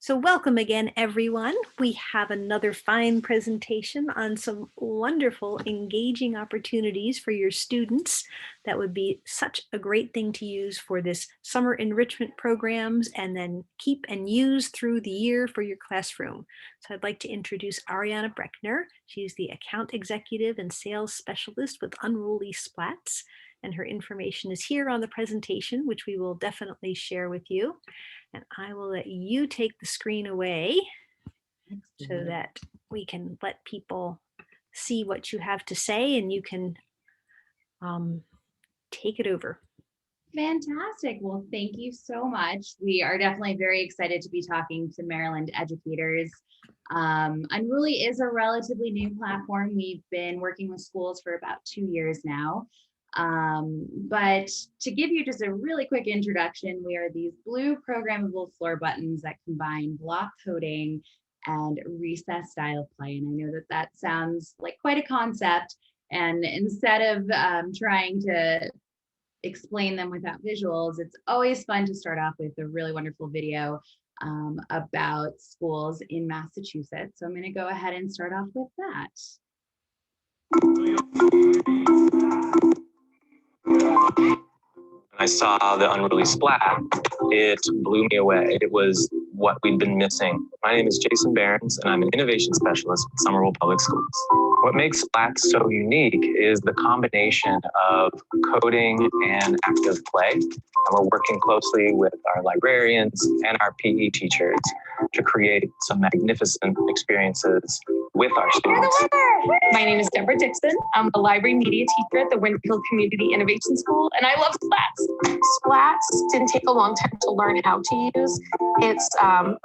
So welcome again, everyone. We have another fine presentation on some wonderful, engaging opportunities for your students. That would be such a great thing to use for this summer enrichment programs and then keep and use through the year for your classroom. So I'd like to introduce Ariana Brechner. She's the account executive and sales specialist with Unruly Splats. And her information is here on the presentation, which we will definitely share with you. And I will let you take the screen away so that we can let people see what you have to say, and you can take it over. Fantastic. Well, thank you so much. We are definitely very excited to be talking to Maryland educators. Unruly is a relatively new platform. We've been working with schools for about 2 years now. But to give you just a really quick introduction, we are these blue programmable floor buttons that combine block coding and recess style play. And I know that that sounds like quite a concept. And instead of trying to explain them without visuals, it's always fun to start off with a really wonderful video about schools in Massachusetts. So I'm going to go ahead and start off with that. I saw the Unruly Splat, it blew me away. It was what we'd been missing. My name is Jason Behrens, and I'm an innovation specialist at Somerville Public Schools. What makes Splats so unique is the combination of coding and active play. And we're working closely with our librarians and our PE teachers to create some magnificent experiences with our students. My name is Deborah Dixon. I'm a library media teacher at the Winter Hill Community Innovation School, and I love Splats. Splats didn't take a long time to learn how to use. It's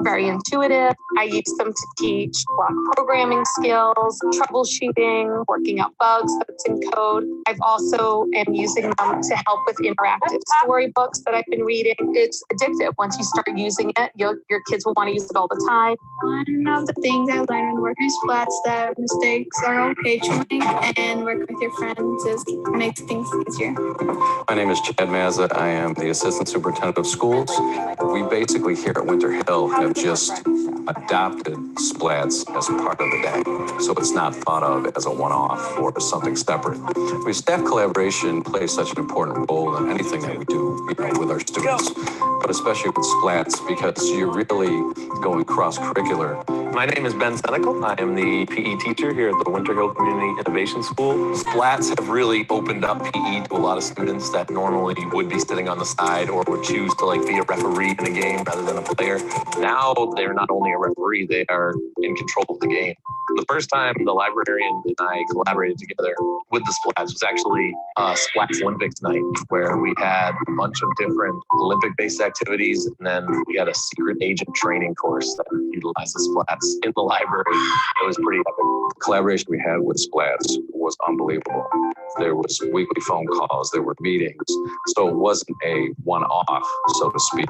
very intuitive. I use them to teach block programming skills, troubleshooting, working out bugs that's in code. I've also am using them to help with interactive storybooks that I've been reading. It's addictive. Once you start using it, your kids will want to use it all the time. One of the things I learned when working with Splats that mistakes are okay to make, and working with your friends makes things easier. My name is Chad Mazza. I am the Assistant Superintendent of Schools. We basically here at Winter Hill have just adopted Splats as part of the day. So it's not thought of as a one-off or something separate. Staff collaboration plays such an important role in anything that we do, with our students, but especially with Splats because you're really going cross-curricular. My name is Ben Senecal. I am the PE teacher here at the Winter Hill Community Innovation School. Splats have really opened up PE to a lot of students that normally would be sitting on the side or would choose to be a referee in a game rather than a player. Now they're not only a referee, they are in control of the game. The first time the librarian and I collaborated together with the Splats was actually Splats Olympics night, where we had a bunch of different Olympic-based activities, and then we had a secret agent training course that utilized the Splats in the library. It was pretty epic. The collaboration we had with Splats was unbelievable. There was weekly phone calls, there were meetings. So it wasn't a one-off, so to speak.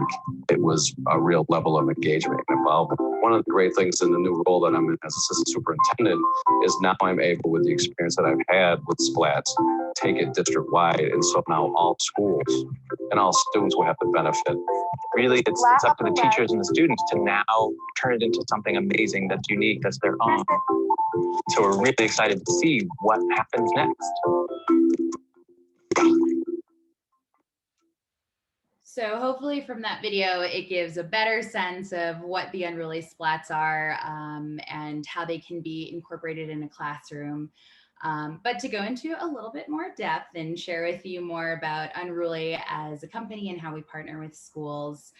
It was a real level of engagement and involvement. One of the great things in the new role that I'm in as assistant superintendent is now I'm able, with the experience that I've had with Splats, take it district-wide. And so now all schools and all students will have the benefit. Really, it's up to the teachers and the students to now turn it into something amazing that's unique, that's their own. So we're really excited to see what happens next. So hopefully from that video, it gives a better sense of what the Unruly Splats are and how they can be incorporated in a classroom. But to go into a little bit more depth and share with you more about Unruly as a company and how we partner with schools.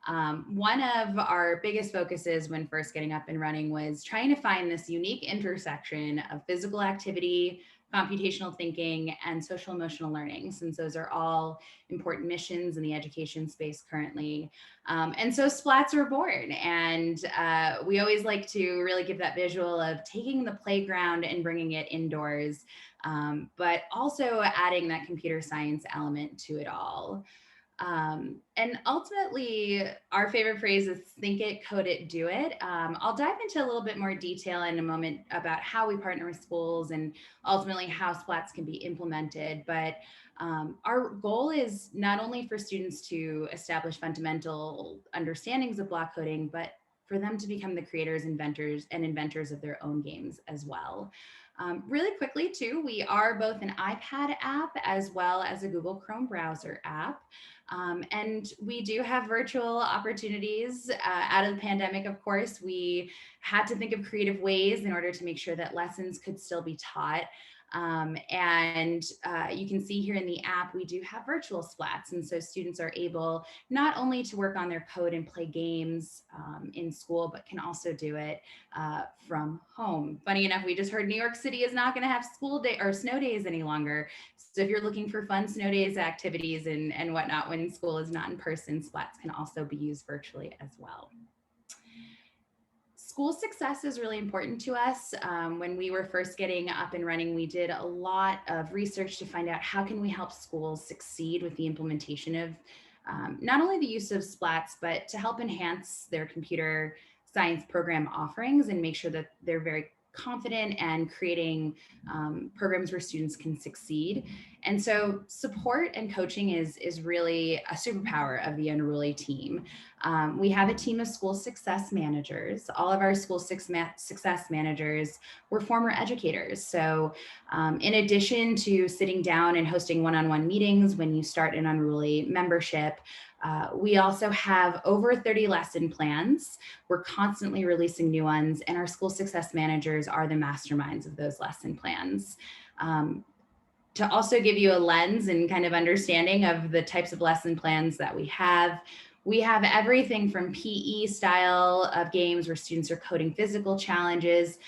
One of our biggest focuses when first getting up and running was trying to find this unique intersection of physical activity, computational thinking, and social emotional learning, since those are all important missions in the education space currently. And so Splats were born, and we always like to really give that visual of taking the playground and bringing it indoors, but also adding that computer science element to it all. And ultimately, our favorite phrase is think it, code it, do it. I'll dive into a little bit more detail in a moment about how we partner with schools and ultimately how Splats can be implemented. But our goal is not only for students to establish fundamental understandings of block coding, but for them to become the creators, inventors of their own games as well. Really quickly too, we are both an iPad app as well as a Google Chrome browser app. And we do have virtual opportunities. Out of the pandemic, of course, we had to think of creative ways in order to make sure that lessons could still be taught. You can see here in the app, we do have virtual splats. And so students are able not only to work on their code and play games in school, but can also do it from home. Funny enough, we just heard New York City is not going to have school day or snow days any longer. So if you're looking for fun snow days activities and whatnot when school is not in person, splats can also be used virtually as well. School success is really important to us. When we were first getting up and running, we did a lot of research to find out how can we help schools succeed with the implementation of not only the use of splats, but to help enhance their computer science program offerings and make sure that they're very confident and creating programs where students can succeed. And so support and coaching is really a superpower of the Unruly team. We have a team of school success managers. All of our school success managers were former educators. So in addition to sitting down and hosting one-on-one meetings when you start an Unruly membership, we also have over 30 lesson plans. We're constantly releasing new ones, and our school success managers are the masterminds of those lesson plans. To also give you a lens and kind of understanding of the types of lesson plans that we have everything from PE style of games where students are coding physical challenges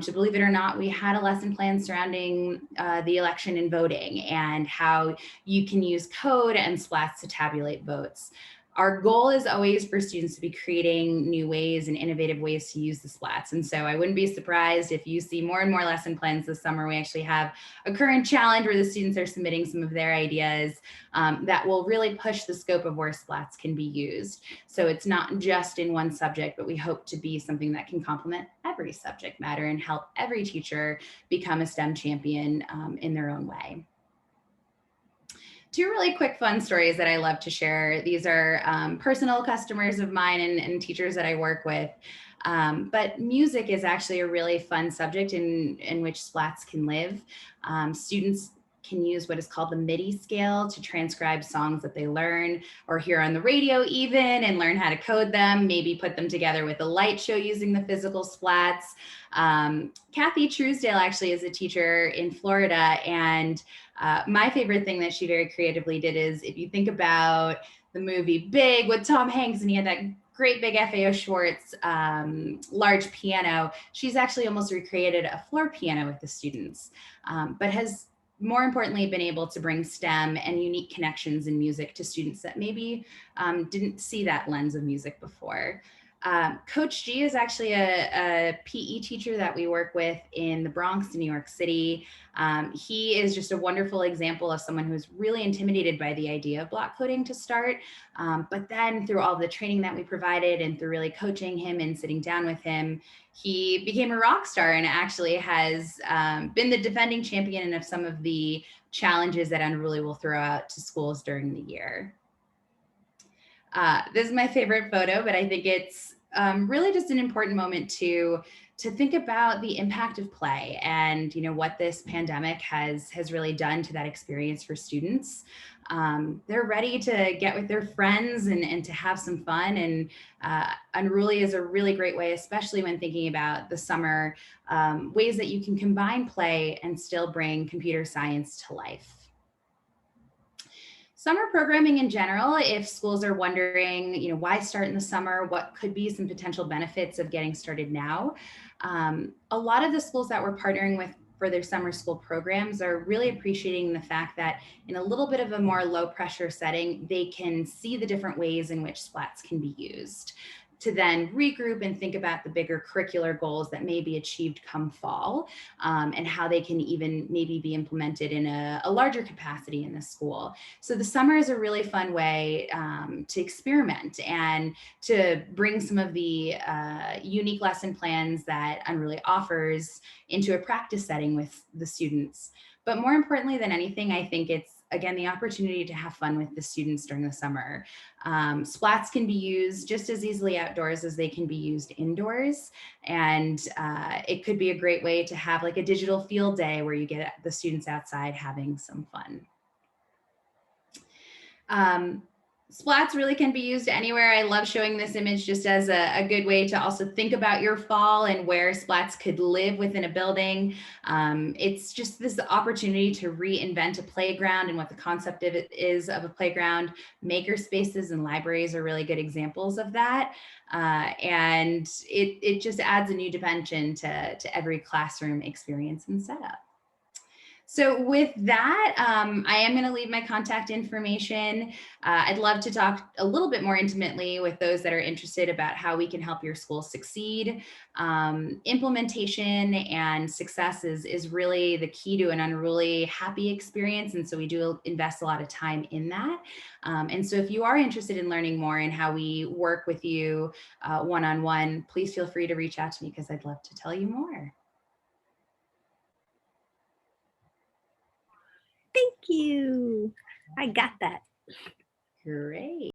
to, believe it or not, we had a lesson plan surrounding the election and voting and how you can use code and splats to tabulate votes. Our goal is always for students to be creating new ways and innovative ways to use the splats. And so I wouldn't be surprised if you see more and more lesson plans this summer. We actually have a current challenge where the students are submitting some of their ideas that will really push the scope of where splats can be used. So it's not just in one subject, but we hope to be something that can complement every subject matter and help every teacher become a STEM champion in their own way. Two really quick fun stories that I love to share. These are personal customers of mine and teachers that I work with. But music is actually a really fun subject in which splats can live. Students can use what is called the MIDI scale to transcribe songs that they learn or hear on the radio even and learn how to code them, maybe put them together with a light show using the physical splats. Kathy Truesdale actually is a teacher in Florida, and my favorite thing that she very creatively did is, if you think about the movie Big with Tom Hanks and he had that great big FAO Schwartz large piano, she's actually almost recreated a floor piano with the students, but has more importantly been able to bring STEM and unique connections in music to students that maybe didn't see that lens of music before. Coach G is actually a PE teacher that we work with in the Bronx, New York City. He is just a wonderful example of someone who's really intimidated by the idea of block coding to start. But then through all the training that we provided and through really coaching him and sitting down with him, he became a rock star and actually has been the defending champion of some of the challenges that Unruly will throw out to schools during the year. This is my favorite photo, but I think it's really just an important moment to think about the impact of play and what this pandemic has really done to that experience for students. They're ready to get with their friends and to have some fun, and Unruly is a really great way, especially when thinking about the summer, ways that you can combine play and still bring computer science to life. Summer programming in general, if schools are wondering, why start in the summer, what could be some potential benefits of getting started now? A lot of the schools that we're partnering with for their summer school programs are really appreciating the fact that in a little bit of a more low pressure setting, they can see the different ways in which splats can be used to then regroup and think about the bigger curricular goals that may be achieved come fall, and how they can even maybe be implemented in a larger capacity in the school. So the summer is a really fun way to experiment and to bring some of the unique lesson plans that Unruly offers into a practice setting with the students. But more importantly than anything, I think it's again, the opportunity to have fun with the students during the summer. Splats can be used just as easily outdoors as they can be used indoors. And it could be a great way to have like a digital field day where you get the students outside having some fun. Splats really can be used anywhere. I love showing this image just as a good way to also think about your fall and where splats could live within a building. It's just this opportunity to reinvent a playground and what the concept of it is of a playground. Maker spaces and libraries are really good examples of that. And it just adds a new dimension to every classroom experience and setup. So with that, I am going to leave my contact information. I'd love to talk a little bit more intimately with those that are interested about how we can help your school succeed. Implementation and success is really the key to an unruly happy experience. And so we do invest a lot of time in that. And so if you are interested in learning more and how we work with you one-on-one, please feel free to reach out to me because I'd love to tell you more. Thank you. I got that. Great.